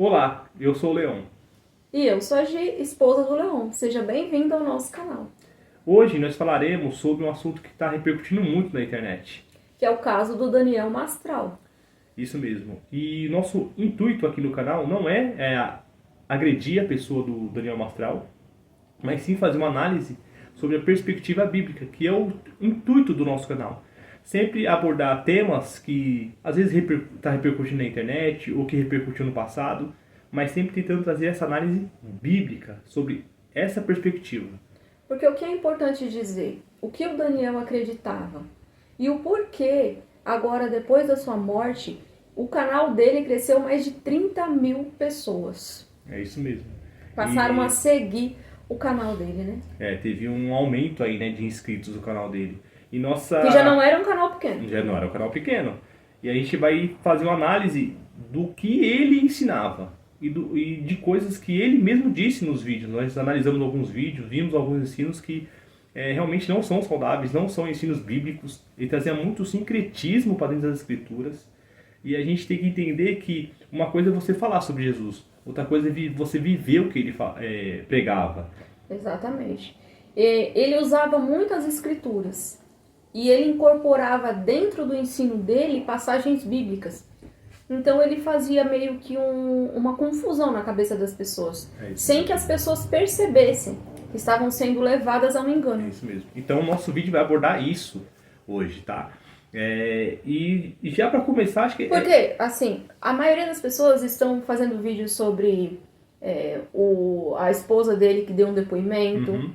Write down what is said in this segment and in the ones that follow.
Olá, eu sou o Leon. E eu sou a Gi, esposa do Leon. Seja bem-vindo ao nosso canal. Hoje nós falaremos sobre um assunto que está repercutindo muito na internet. Que é o caso do Daniel Mastral. Isso mesmo. E nosso intuito aqui no canal não é agredir a pessoa do Daniel Mastral, mas sim fazer uma análise sobre a perspectiva bíblica, que é o intuito do nosso canal. Sempre abordar temas que às vezes está repercutindo na internet ou que repercutiu no passado, mas sempre tentando trazer essa análise bíblica sobre essa perspectiva. Porque o que é importante dizer? O que o Daniel acreditava? E o porquê, agora depois da sua morte, o canal dele cresceu mais de 30 mil pessoas. É isso mesmo. Passaram a seguir o canal dele, né? Teve um aumento aí, né, de inscritos no canal dele. E nossa... Que já não era um canal pequeno. Já não era um canal pequeno. E a gente vai fazer uma análise do que ele ensinava e de coisas que ele mesmo disse nos vídeos. Nós analisamos alguns vídeos, vimos alguns ensinos que realmente não são saudáveis, não são ensinos bíblicos. Ele trazia muito sincretismo para dentro das escrituras. E a gente tem que entender que uma coisa é você falar sobre Jesus, outra coisa é você viver o que ele pregava. Exatamente. Ele usava muitas escrituras e ele incorporava dentro do ensino dele passagens bíblicas. Então ele fazia meio que uma confusão na cabeça das pessoas, sem que as pessoas percebessem que estavam sendo levadas a um engano. É isso mesmo. Então o nosso vídeo vai abordar isso hoje, tá? E já para começar, acho que... Porque, assim, a maioria das pessoas estão fazendo vídeos sobre a esposa dele que deu um depoimento,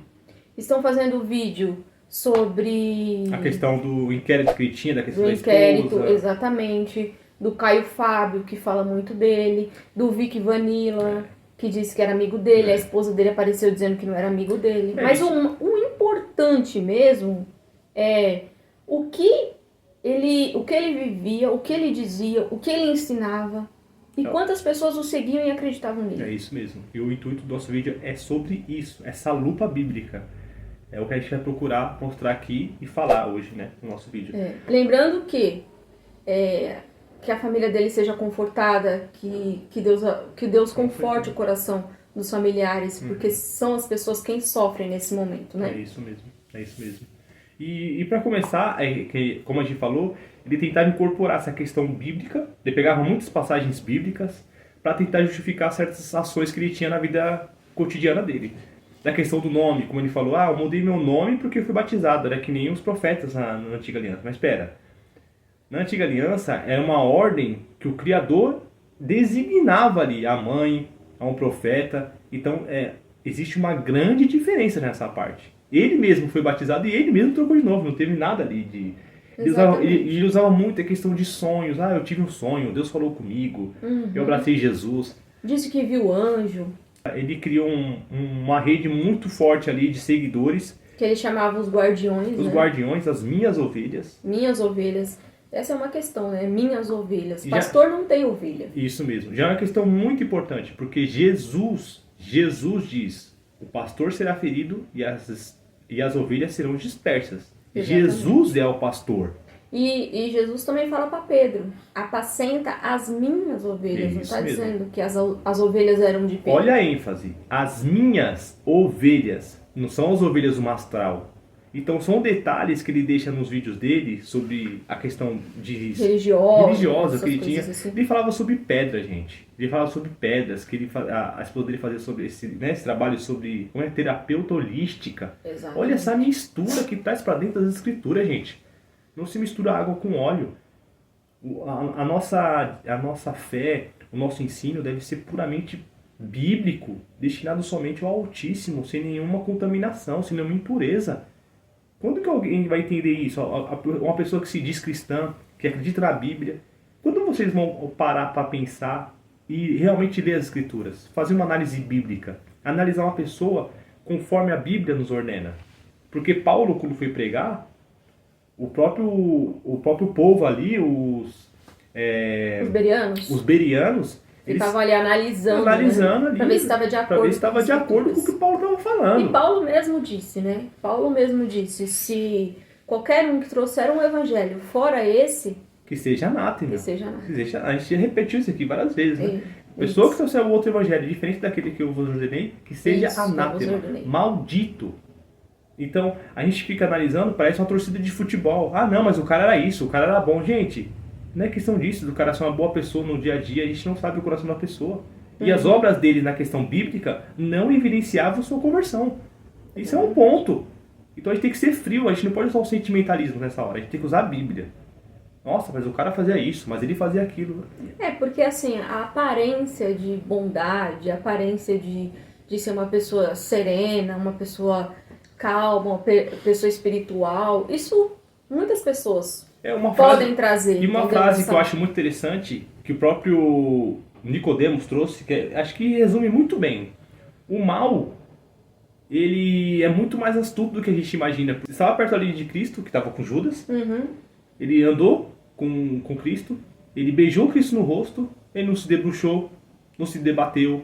estão fazendo vídeo sobre... A questão do inquérito que ele tinha, da questão do da inquérito, esposa. Exatamente. Do Caio Fábio, que fala muito dele. Do Vic Vanilla, que disse que era amigo dele. A esposa dele apareceu dizendo que não era amigo dele. Mas o importante mesmo é o que ele vivia, o que ele dizia, o que ele ensinava. E quantas pessoas o seguiam e acreditavam nele. É isso mesmo. E o intuito do nosso vídeo é sobre isso, essa lupa bíblica. É o que a gente vai procurar mostrar aqui e falar hoje, né, no nosso vídeo. Lembrando que a família dele seja confortada, que Deus conforte o coração dos familiares, porque são as pessoas quem sofrem nesse momento, né? É isso mesmo. E para começar, como a gente falou, ele tentava incorporar essa questão bíblica, ele pegava muitas passagens bíblicas para tentar justificar certas ações que ele tinha na vida cotidiana dele. Da questão do nome, como ele falou, eu mudei meu nome porque eu fui batizado, era que nem os profetas na Antiga Aliança. Mas espera, na Antiga Aliança era uma ordem que o Criador designava ali a mãe, a um profeta. Então existe uma grande diferença nessa parte. Ele mesmo foi batizado e ele mesmo trocou de novo, não teve nada ali de... Ele usava muito a questão de sonhos. Eu tive um sonho, Deus falou comigo, eu abracei Jesus. Disse que viu anjo. Ele criou uma rede muito forte ali de seguidores. Que ele chamava os guardiões, Os guardiões, as minhas ovelhas. Minhas ovelhas. Essa é uma questão, né? Minhas ovelhas. Pastor não tem ovelha. Isso mesmo. Já é uma questão muito importante, porque Jesus diz, o pastor será ferido e as ovelhas serão dispersas. Exatamente. Jesus é o pastor. E Jesus também fala para Pedro, apacenta as minhas ovelhas. Não está dizendo que as ovelhas eram de Pedro. Olha a ênfase, as minhas ovelhas, não são as ovelhas do mastral. Então são detalhes que ele deixa nos vídeos dele sobre a questão de religiosa que ele tinha. Assim. Ele falava sobre pedra, gente. Ele falava sobre pedras, que a esposa dele fazia sobre esse trabalho sobre terapeuta holística. Exatamente. Olha essa mistura que traz para dentro das escrituras, gente. Não se mistura água com óleo. A nossa fé, o nosso ensino deve ser puramente bíblico, destinado somente ao Altíssimo, sem nenhuma contaminação, sem nenhuma impureza. Quando que alguém vai entender isso? Uma pessoa que se diz cristã, que acredita na Bíblia, quando vocês vão parar para pensar e realmente ler as Escrituras? Fazer uma análise bíblica, analisar uma pessoa conforme a Bíblia nos ordena. Porque Paulo, quando foi pregar, o próprio povo ali, os berianos, eles estavam ali analisando né? Para ver se estava de acordo com o que o Paulo estava falando. E Paulo mesmo disse, né? Paulo mesmo disse, se qualquer um que trouxer um evangelho fora esse... Que seja anátema. A gente repetiu isso aqui várias vezes, né? Pessoa que trouxer o outro evangelho diferente daquele que eu vos ordenei, que seja anátema, maldito. Então, a gente fica analisando, parece uma torcida de futebol. Ah, não, mas o cara era isso, o cara era bom. Gente, não é questão disso, do cara ser uma boa pessoa no dia a dia, a gente não sabe o coração da pessoa. E as obras dele na questão bíblica não evidenciavam sua conversão. Isso é um ponto. Então a gente tem que ser frio, a gente não pode usar o sentimentalismo nessa hora, a gente tem que usar a Bíblia. Nossa, mas o cara fazia isso, mas ele fazia aquilo. Porque assim, a aparência de bondade, a aparência de ser uma pessoa serena, uma pessoa calma, uma pessoa espiritual, isso muitas pessoas podem trazer. E uma frase que eu acho muito interessante, que o próprio Nicodemos trouxe, que acho que resume muito bem. O mal, ele é muito mais astuto do que a gente imagina. Ele estava perto ali de Cristo, que estava com Judas. Ele andou com Cristo. Ele beijou Cristo no rosto. Ele não se debruxou, não se debateu.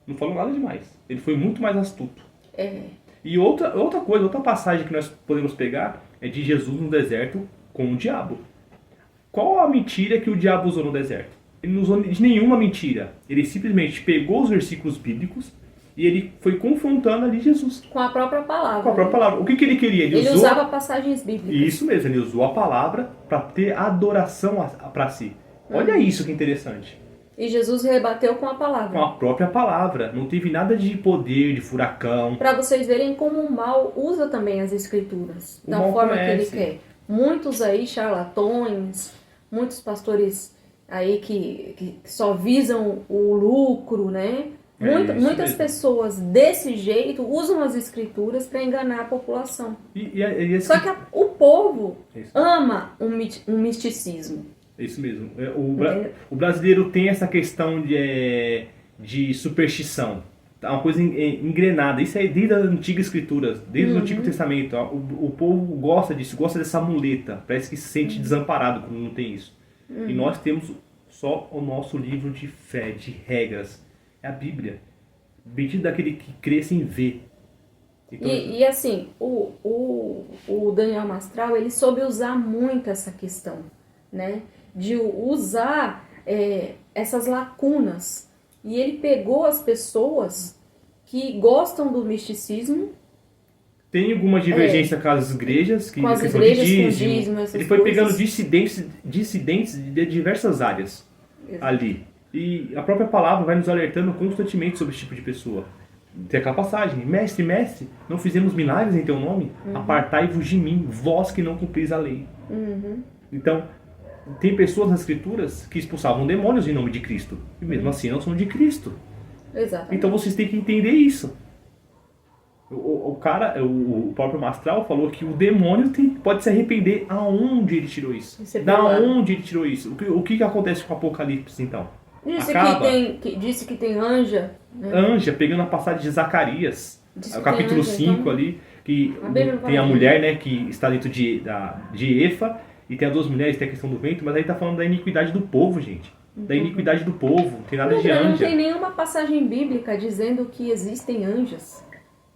Não falou nada demais. Ele foi muito mais astuto. E outra coisa, outra passagem que nós podemos pegar é de Jesus no deserto com o diabo. Qual a mentira que o diabo usou no deserto? Ele não usou de nenhuma mentira. Ele simplesmente pegou os versículos bíblicos e ele foi confrontando ali Jesus. Com a própria palavra. Com a própria palavra. O que ele queria? Ele usava passagens bíblicas. Isso mesmo, ele usou a palavra para ter adoração para si. Olha isso que interessante. E Jesus rebateu com a palavra. Com a própria palavra. Não teve nada de poder, de furacão. Para vocês verem como o mal usa também as escrituras. Da forma que ele quer. Muitos aí charlatões, muitos pastores aí que só visam o lucro, né? Muitas pessoas desse jeito usam as escrituras para enganar a população. Só que o povo ama um misticismo. Isso mesmo. O brasileiro tem essa questão de superstição. É uma coisa engrenada. Isso é desde a antiga escritura, desde o Antigo Testamento. O povo gosta disso, gosta dessa muleta. Parece que se sente desamparado quando não tem isso. E nós temos só o nosso livro de fé, de regras. É a Bíblia. Bendito daquele que crê sem ver. Então, e assim, o Daniel Mastral, ele soube usar muito essa questão, né? De usar essas lacunas. E ele pegou as pessoas que gostam do misticismo. Tem alguma divergência com as igrejas, com as igrejas, com o dízimo, ele foi pegando dissidentes de diversas áreas. Exato. Ali. E a própria palavra vai nos alertando constantemente sobre esse tipo de pessoa. Tem aquela passagem: mestre, não fizemos milagres em teu nome? Apartai-vos de mim, vós que não cumpris a lei. Então, tem pessoas nas escrituras que expulsavam demônios em nome de Cristo. E mesmo assim não são de Cristo. Exatamente. Então vocês têm que entender isso. O próprio Mastral falou que o demônio pode se arrepender aonde ele tirou isso. Da onde ele tirou isso. O que acontece com o Apocalipse então? Disse que tem anja. Né? Anja, pegando a passagem de Zacarias, o capítulo 5 então, ali, que tem a mulher, né, que está dentro de Efa, e tem as duas mulheres, tem a questão do vento, mas aí está falando da iniquidade do povo, gente. Da iniquidade do povo, não tem nada de anja. Não tem nenhuma passagem bíblica dizendo que existem anjos.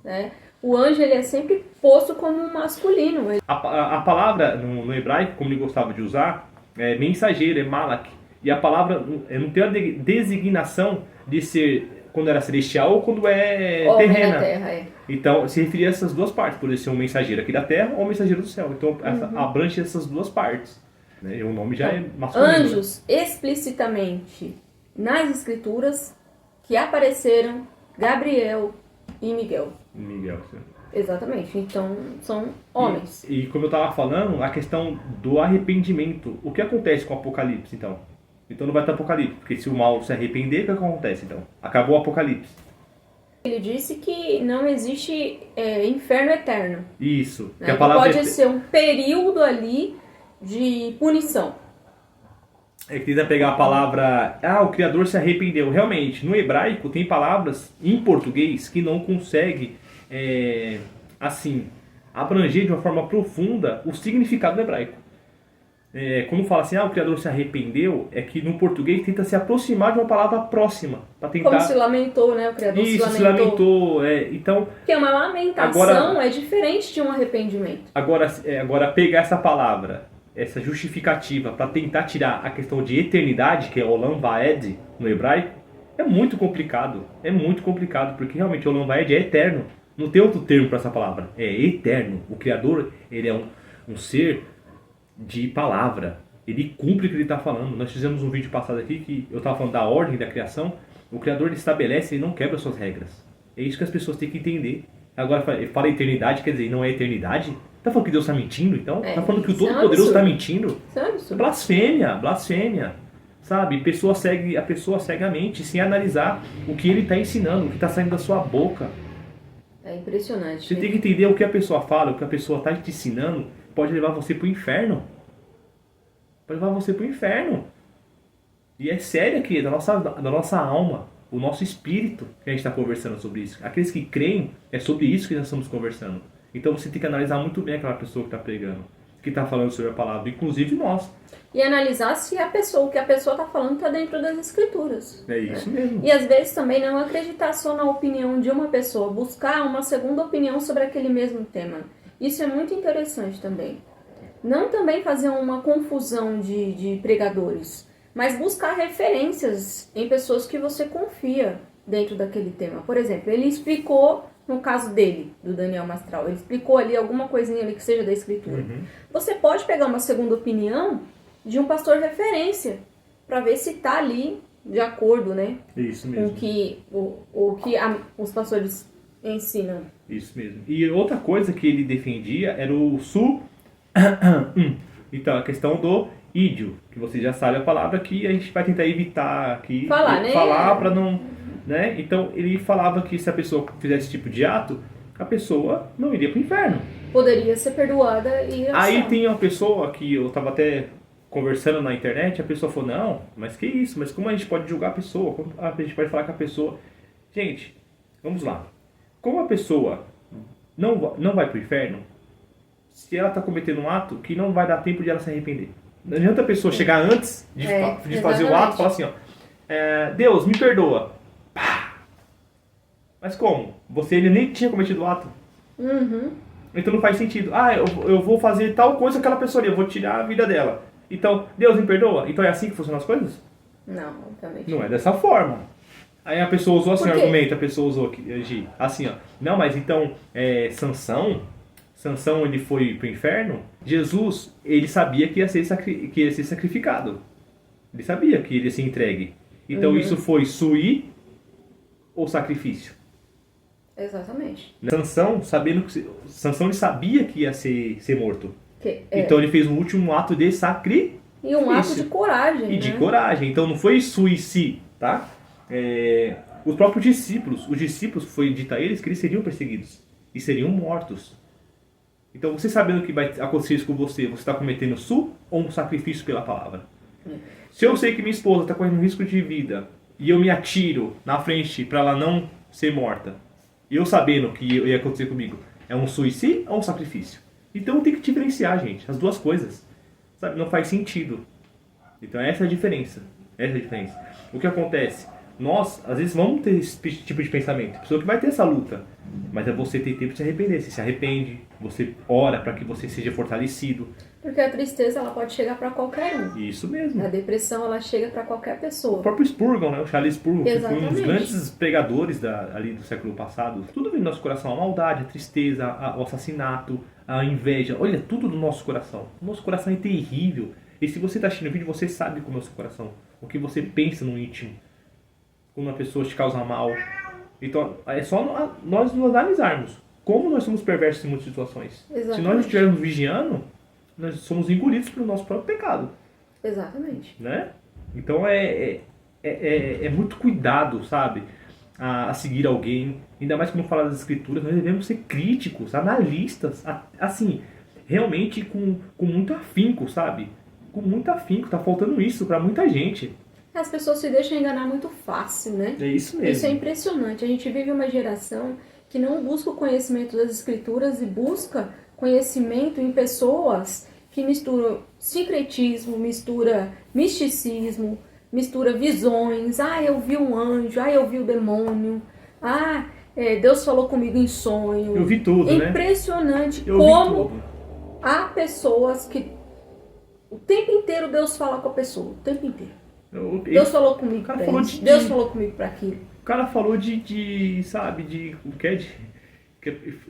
Né? O anjo ele é sempre posto como um masculino. A palavra no hebraico, como ele gostava de usar, é mensageiro, é malak. E a palavra não tem a designação de ser quando era celestial ou quando é terrena. Terra, Então se referia a essas duas partes, poderia ser um mensageiro aqui da terra ou um mensageiro do céu. Então abrange essas duas partes. Né? E o nome já é masculino. Anjos, explicitamente, nas escrituras, que apareceram Gabriel e Miguel. Sim. Exatamente, então são homens. E como eu estava falando, a questão do arrependimento. O que acontece com o Apocalipse, então? Então não vai ter Apocalipse, porque se o mal se arrepender, o que acontece, então? Acabou o Apocalipse. Ele disse que não existe inferno eterno. Isso. Né? Que a palavra pode ser um período ali de punição. É que tenta pegar a palavra, o Criador se arrependeu. Realmente, no hebraico tem palavras em português que não consegue, abranger de uma forma profunda o significado do hebraico. Quando fala assim, o Criador se arrependeu, é que no português tenta se aproximar de uma palavra próxima. Pra tentar... Como se lamentou, né? O Criador se lamentou. Então, porque uma lamentação é diferente de um arrependimento. Agora pegar essa palavra, essa justificativa, para tentar tirar a questão de eternidade, que é Olam Vaed no hebraico, É muito complicado. É muito complicado, porque realmente o Olam Bayed é eterno. Não tem outro termo para essa palavra. É eterno. O Criador, ele é um ser de palavra. Ele cumpre o que ele está falando. Nós fizemos um vídeo passado aqui que eu estava falando da ordem da criação. O Criador ele estabelece e não quebra suas regras. É isso que as pessoas têm que entender. Agora, fala eternidade, quer dizer, não é eternidade? Tá falando que Deus está mentindo, então? Tá falando que o Todo-Poderoso está mentindo? Isso é absurdo. Blasfêmia, blasfêmia. Sabe? A pessoa segue a mente sem analisar o que ele está ensinando, o que está saindo da sua boca. É impressionante. Você tem que entender o que a pessoa fala, o que a pessoa está te ensinando, pode levar você pro inferno. Pode levar você pro inferno. E é sério aqui, da nossa alma, o nosso espírito que a gente está conversando sobre isso. Aqueles que creem, é sobre isso que nós estamos conversando. Então você tem que analisar muito bem aquela pessoa que está pregando, que está falando sobre a palavra, inclusive nós. E analisar se o que a pessoa está falando está dentro das escrituras. É isso mesmo. E às vezes também não acreditar só na opinião de uma pessoa, buscar uma segunda opinião sobre aquele mesmo tema. Isso é muito interessante também. Não também fazer uma confusão de pregadores, mas buscar referências em pessoas que você confia dentro daquele tema. Por exemplo, ele explicou, no caso dele, do Daniel Mastral, ele explicou ali alguma coisinha ali que seja da escritura. Você pode pegar uma segunda opinião de um pastor referência, para ver se está ali de acordo, né? Isso mesmo. Com o que os pastores ensinam. Isso mesmo. E outra coisa que ele defendia era o Então, a questão do ídio, que você já sabe a palavra que a gente vai tentar evitar aqui. Falar para não... Né? Então, ele falava que se a pessoa fizesse esse tipo de ato, a pessoa não iria para o inferno. Poderia ser perdoada e... Aí tem uma pessoa que eu estava até conversando na internet, a pessoa falou, não, mas que isso? Mas como a gente pode julgar a pessoa? Como a gente pode falar com a pessoa? Gente, vamos lá. Como a pessoa não vai para o inferno, se ela está cometendo um ato que não vai dar tempo de ela se arrepender. Não adianta a pessoa chegar antes de fazer o ato e falar assim, ó, Deus, me perdoa. Pá! Mas como? Ele nem tinha cometido o ato. Então não faz sentido. Eu vou fazer tal coisa com aquela pessoa ali, eu vou tirar a vida dela. Então, Deus me perdoa? Então é assim que funcionam as coisas? Não, obviamente. Não é dessa forma. Aí a pessoa usou assim, argumento, a pessoa usou aqui, assim, ó. Não, mas então, Sansão ele foi pro inferno? Jesus, ele sabia que ia ser sacrificado. Ele sabia que ele ia ser entregue. Então isso foi suí ou sacrifício? Exatamente. Sansão ele sabia que ia ser morto. É. Então ele fez um último ato de sacrifício. E um ato de coragem, E de coragem. Então não foi suicídio, tá? Os próprios discípulos, foi dito a eles que eles seriam perseguidos. E seriam mortos. Então você sabendo que vai acontecer isso com você está cometendo ou um sacrifício pela palavra? Se eu sei que minha esposa está correndo risco de vida e eu me atiro na frente para ela não ser morta, e eu sabendo que ia acontecer comigo, é um suicídio ou um sacrifício? Então tem que diferenciar, gente, as duas coisas. Sabe? Não faz sentido. Então essa é a diferença. O que acontece? Nós, às vezes, vamos ter esse tipo de pensamento. A pessoa que vai ter essa luta. Mas é você ter tempo de se arrepender. Você se arrepende, você ora para que você seja fortalecido. Porque a tristeza ela pode chegar para qualquer um. Isso mesmo. A depressão ela chega para qualquer pessoa. O próprio Spurgeon, né? O Charles Spurgeon, que foi um dos Exatamente. grandes pregadores ali do século passado. Tudo vem do nosso coração. A maldade, a tristeza, o assassinato, a inveja. Olha, tudo do nosso coração. O nosso coração é terrível. E se você está assistindo o vídeo, você sabe como é o seu coração. O que você pensa no íntimo. Quando uma pessoa te causa mal. Então, é só nós nos analisarmos. Como nós somos perversos em muitas situações. Exatamente. Se nós não estivermos vigiando, nós somos engolidos pelo nosso próprio pecado. Exatamente. Né? Então, é muito cuidado, sabe? A seguir alguém. Ainda mais quando fala das escrituras, nós devemos ser críticos, analistas. Assim, realmente com muito afinco, sabe? Com muito afinco. Tá faltando isso pra muita gente. As pessoas se deixam enganar muito fácil, né? É isso mesmo. Isso é impressionante. A gente vive uma geração que não busca o conhecimento das escrituras e busca conhecimento em pessoas que misturam sincretismo, mistura misticismo, mistura visões. Eu vi um anjo, eu vi o demônio. Deus falou comigo em sonho. Eu vi tudo, é né? Impressionante Eu vi como tudo. há pessoas que o tempo inteiro Deus fala com a pessoa, o tempo inteiro. Deus falou comigo o cara pra falou isso. de- Deus falou comigo pra aquilo. O cara falou sabe, o que é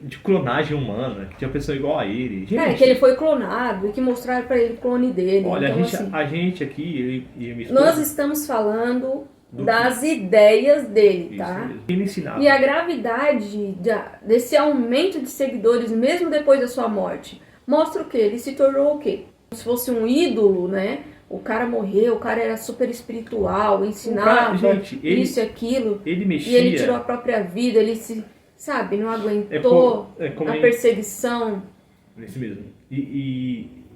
de clonagem humana, que tinha pessoa igual a ele. Gente, Que ele foi clonado e que mostraram pra ele o clone dele. olha, Então, a gente aqui, eu e minha esposa, nós estamos falando Do das ideias dele, isso tá? mesmo. Ele ensinava. E a gravidade desse aumento de seguidores, mesmo depois da sua morte, mostra o quê? Ele se tornou o quê? Como se fosse um ídolo, né? O cara morreu, o cara era super espiritual, ensinava gente, isso e aquilo. Ele E mexia. ele tirou a própria vida, ele se, sabe, não aguentou como a perseguição. Esse mesmo.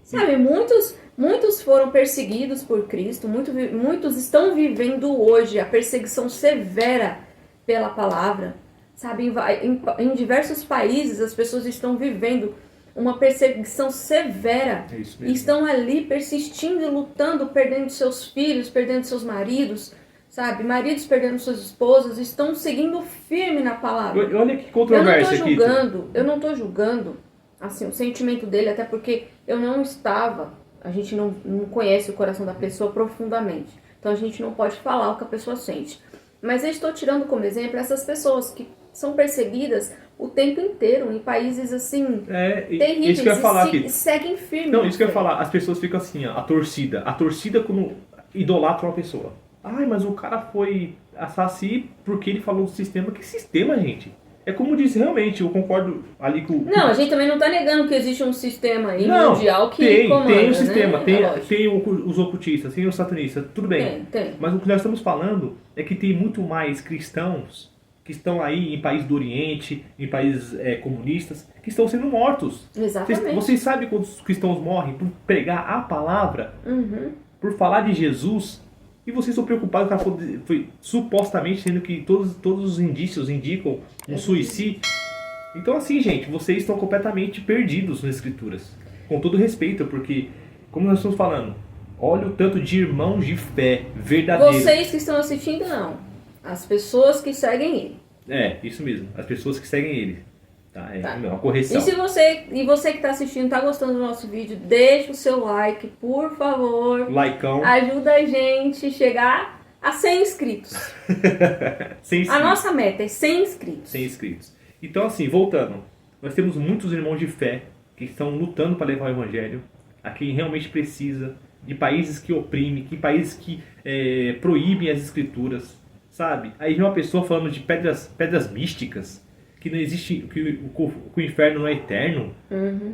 Sabe, muitos foram perseguidos por Cristo, muitos estão vivendo hoje a perseguição severa pela palavra. Sabe, em diversos países as pessoas estão vivendo uma perseguição severa É isso e mesmo. estão ali persistindo e lutando, perdendo seus filhos, perdendo seus maridos, sabe? Maridos perdendo suas esposas, estão seguindo firme na palavra. Olha que controvérsia aqui. Eu não tô julgando, assim, o sentimento dele, até porque eu não estava, a gente não conhece o coração da pessoa profundamente, então a gente não pode falar o que a pessoa sente. Mas eu estou tirando como exemplo essas pessoas que são perseguidas o tempo inteiro em países assim terríveis, isso que eu ia falar aqui. e seguem firme. Não, isso que eu ia falar. As pessoas ficam assim, ó, a torcida quando idolatra uma pessoa. Ai, mas o cara foi assassino porque ele falou do sistema. Que sistema, gente? É como disse, realmente, eu concordo ali com... Não, a gente também não está negando que existe um sistema aí Não, mundial que comanda, tem o sistema, né? tem os ocultistas, tem os satanistas, tudo bem. Tem. Mas o que nós estamos falando é que tem muito mais cristãos que estão aí em países do Oriente, em países comunistas, que estão sendo mortos. Exatamente. Vocês sabem quantos cristãos morrem por pregar a palavra, Uhum. por falar de Jesus, e vocês estão preocupados que o cara foi supostamente, sendo que todos os indícios indicam um suicídio. Então assim, gente, vocês estão completamente perdidos nas escrituras. Com todo respeito, porque, como nós estamos falando, olha o tanto de irmãos de fé verdadeiros. Vocês que estão assistindo, não. As pessoas que seguem ele. Isso mesmo. As pessoas que seguem ele. Tá? Tá. Uma correção. E você que está assistindo, está gostando do nosso vídeo, deixa o seu like, por favor. Laicão. Ajuda a gente a chegar a 100 inscritos. Sem A inscritos. nossa meta é 100 inscritos. Sem inscritos. Então assim, voltando. Nós temos muitos irmãos de fé que estão lutando para levar o evangelho a quem realmente precisa, de países que oprimem, de países que proíbem as escrituras, sabe? Aí vem uma pessoa falando de pedras místicas, que não existe, que o inferno não é eterno,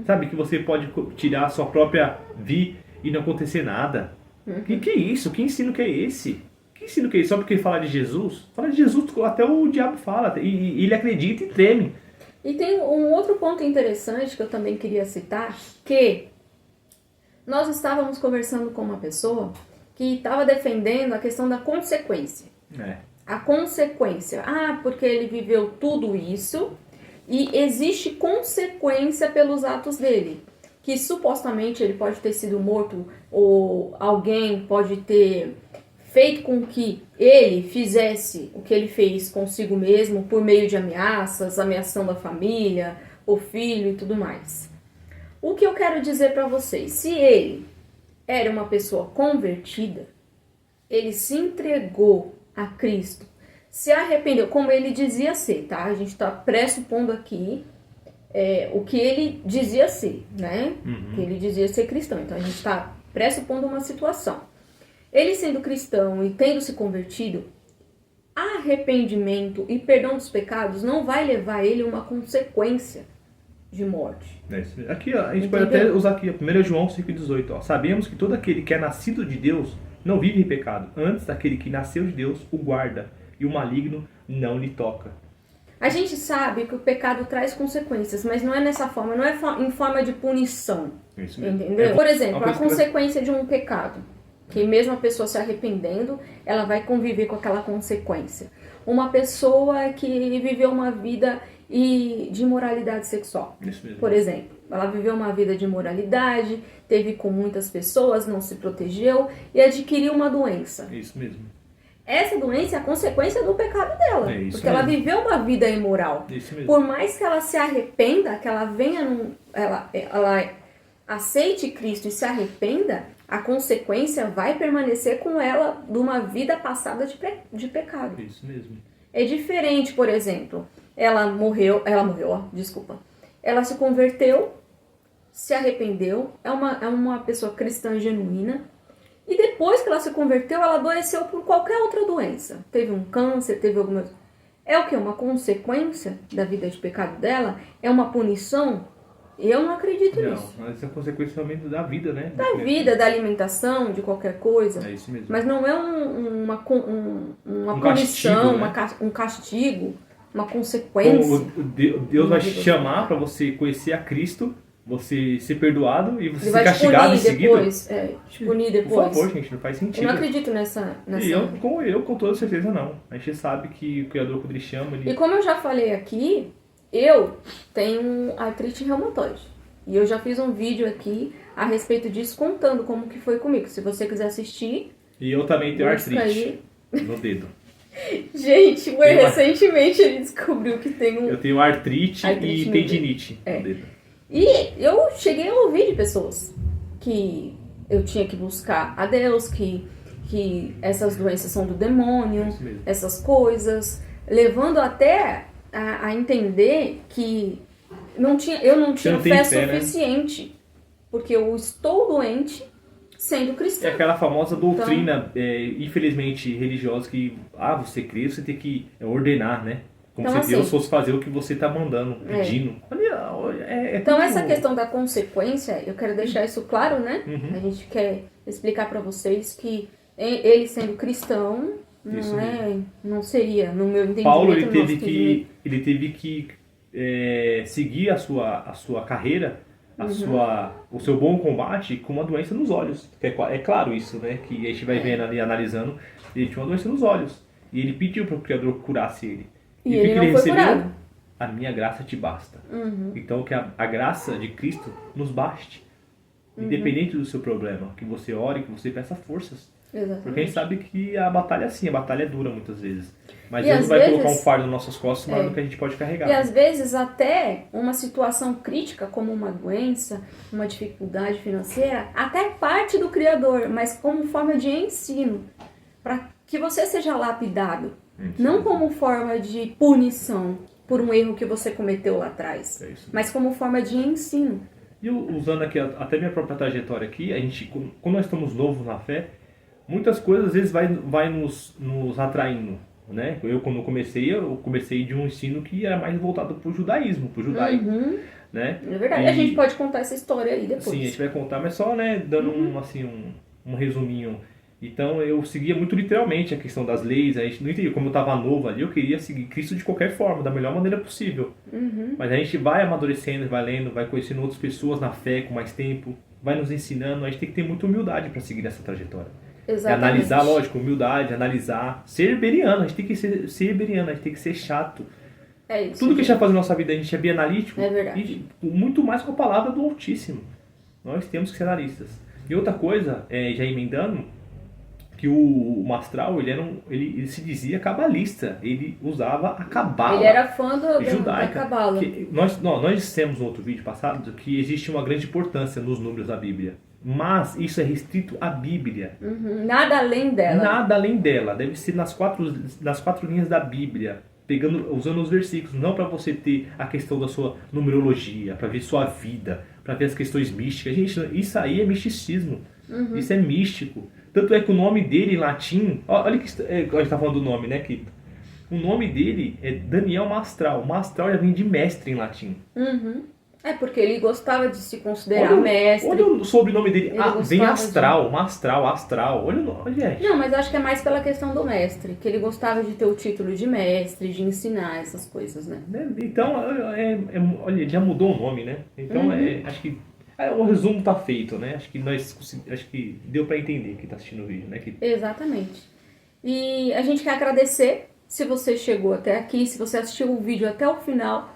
sabe? Que você pode tirar a sua própria vida e não acontecer nada. Que é isso? Que ensino que é esse? Que ensino que é esse? Só porque fala de Jesus? Fala de Jesus, até o diabo fala, e ele acredita e treme. E tem um outro ponto interessante que eu também queria citar, que nós estávamos conversando com uma pessoa que estava defendendo a questão da consequência. A consequência. Porque ele viveu tudo isso e existe consequência pelos atos dele. Que supostamente ele pode ter sido morto ou alguém pode ter feito com que ele fizesse o que ele fez consigo mesmo por meio de ameaças, ameaçando a família, o filho e tudo mais. O que eu quero dizer para vocês, se ele era uma pessoa convertida, ele se entregou a Cristo, se arrependeu, como ele dizia ser, tá? A gente está pressupondo aqui o que ele dizia ser, né? Que ele dizia ser cristão. Então a gente está pressupondo uma situação. Ele sendo cristão e tendo se convertido, arrependimento e perdão dos pecados não vai levar ele a uma consequência de morte. Aqui, ó, a gente pode até usar aqui, 1 João 5,18. Ó. Sabemos que todo aquele que é nascido de Deus não vive em pecado. Antes, aquele que nasceu de Deus o guarda, e o maligno não lhe toca. A gente sabe que o pecado traz consequências, mas não é nessa forma, não é em forma de punição. Isso mesmo. Entendeu? Por exemplo, a coisa que consequência de um pecado, que mesmo a pessoa se arrependendo, ela vai conviver com aquela consequência. Uma pessoa que viveu uma vida de imoralidade sexual, Isso mesmo. por exemplo. Ela viveu uma vida de imoralidade, teve com muitas pessoas, não se protegeu e adquiriu uma doença. Isso mesmo. Essa doença é a consequência do pecado dela, É isso porque ela mesmo. viveu uma vida imoral. Isso mesmo. Por mais que ela se arrependa, que ela venha aceite Cristo e se arrependa, a consequência vai permanecer com ela de uma vida passada de pecado. Isso mesmo. É diferente, por exemplo, ela morreu, ó, desculpa. Ela se converteu, se arrependeu, é uma pessoa cristã genuína, e depois que ela se converteu, ela adoeceu por qualquer outra doença. Teve um câncer, teve alguma... É o que? Uma consequência da vida de pecado dela? É uma punição? Eu não acredito nisso. Não, mas é consequência realmente da vida, né? Da vida, da alimentação, de qualquer coisa. É isso mesmo. Mas não é uma punição, castigo, né? um castigo, uma Como consequência. Deus vai te chamar para você conhecer a Cristo, você ser perdoado e você Ele ser vai te castigado em punir seguida. depois. Te punir depois. Por favor, gente, não faz sentido. Eu não acredito nessa... E eu, com toda certeza, não. A gente sabe que o Criador, quando ele chama, ele... E como eu já falei aqui, eu tenho artrite reumatoide. E eu já fiz um vídeo aqui a respeito disso, contando como que foi comigo. Se você quiser assistir... E eu também tenho busca artrite aí. no dedo. Gente, recentemente ele descobriu que tem Eu tenho artrite e no tendinite dedo. no dedo. E eu cheguei a ouvir de pessoas que eu tinha que buscar a Deus, que essas doenças são do demônio, Isso mesmo. essas coisas, levando até a entender que eu não tinha não tem fé fé, né? suficiente, porque eu estou doente sendo É cristã. aquela famosa doutrina, infelizmente, religiosa que, você crê, você tem que ordenar, né? Como Então, se Deus assim, fosse fazer o que você está mandando, pedindo. Então, tudo- essa questão da consequência, eu quero deixar isso claro, né? Uhum. A gente quer explicar para vocês que ele sendo cristão, Isso não seria, no meu entendimento, Paulo no nosso entendimento. ele teve que seguir a sua carreira, o seu bom combate com uma doença nos olhos. É claro isso, né? Que a gente vai vendo ali, analisando. Ele tinha uma doença nos olhos. E ele pediu para o Criador curasse ele. E o que ele que não foi recebeu? curado. A minha graça te basta. Uhum. Então que a graça de Cristo nos baste. Independente do seu problema. Que você ore, que você peça forças. Exatamente. Porque a gente sabe que a batalha a batalha é dura muitas vezes. Mas E Deus às não vai vezes- colocar um fardo nas nossas costas maior do que a gente pode carregar. E às vezes até uma situação crítica, como uma doença, uma dificuldade financeira, até parte do Criador, mas como forma de ensino, para que você seja lapidado, não como forma de punição por um erro que você cometeu lá atrás, É isso. mas como forma de ensino. E usando aqui até minha própria trajetória aqui, a gente, quando nós estamos novos na fé, muitas coisas às vezes vai nos atraindo. Né? Eu quando eu comecei de um ensino que era mais voltado para o judaísmo, para o judaico. Né? É verdade. A gente pode contar essa história aí depois. Sim, a gente vai contar, mas só dando um resuminho. Então eu seguia muito literalmente a questão das leis, a gente não entendia, como eu estava novo ali, eu queria seguir Cristo de qualquer forma, da melhor maneira possível. Mas a gente vai amadurecendo, vai lendo, vai conhecendo outras pessoas na fé com mais tempo, vai nos ensinando, a gente tem que ter muita humildade para seguir essa trajetória. Exatamente. Analisar, lógico, humildade, analisar, ser beriano, a gente tem que ser beriano, a gente tem que ser chato. É isso. Tudo que a gente vai fazer na nossa vida, a gente é bem analítico. É verdade. E muito mais com a palavra do Altíssimo. Nós temos que ser analistas. E outra coisa, já emendando, que o Mastral, ele se dizia cabalista. Ele usava a cabala. Ele era fã da judaica. cabala. Nós dissemos no outro vídeo passado que existe uma grande importância nos números da Bíblia. Mas isso é restrito à Bíblia. Nada além dela. Nada além dela. Deve ser nas quatro linhas da Bíblia. Usando os versículos. Não para você ter a questão da sua numerologia. Para ver sua vida. Para ver as questões místicas. Gente, isso aí é misticismo. Isso é místico. Tanto é que o nome dele em latim... Olha que a gente está falando do nome, né, Kito? O nome dele é Daniel Mastral. Mastral já vem de mestre em latim. É porque ele gostava de se considerar mestre. Olha o sobrenome dele. Vem gostava astral, astral. Olha o nome, gente. Não, mas acho que é mais pela questão do mestre, que ele gostava de ter o título de mestre, de ensinar essas coisas, né? Então, olha, ele já mudou o nome, né? Então, acho que o resumo tá feito, né? Acho que deu pra entender quem tá assistindo o vídeo, né? Exatamente. E a gente quer agradecer se você chegou até aqui, se você assistiu o vídeo até o final.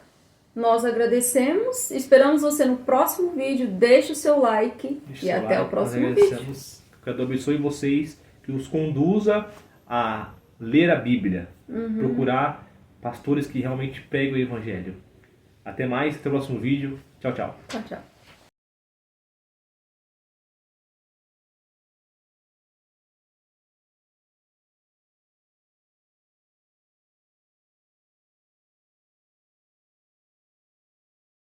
Nós agradecemos, esperamos você no próximo vídeo, deixe o seu like e até o próximo vídeo. Que Deus abençoe vocês, que os conduza a ler a Bíblia, procurar pastores que realmente pregam o Evangelho. Até mais, até o próximo vídeo. Tchau, tchau. Tchau, tchau.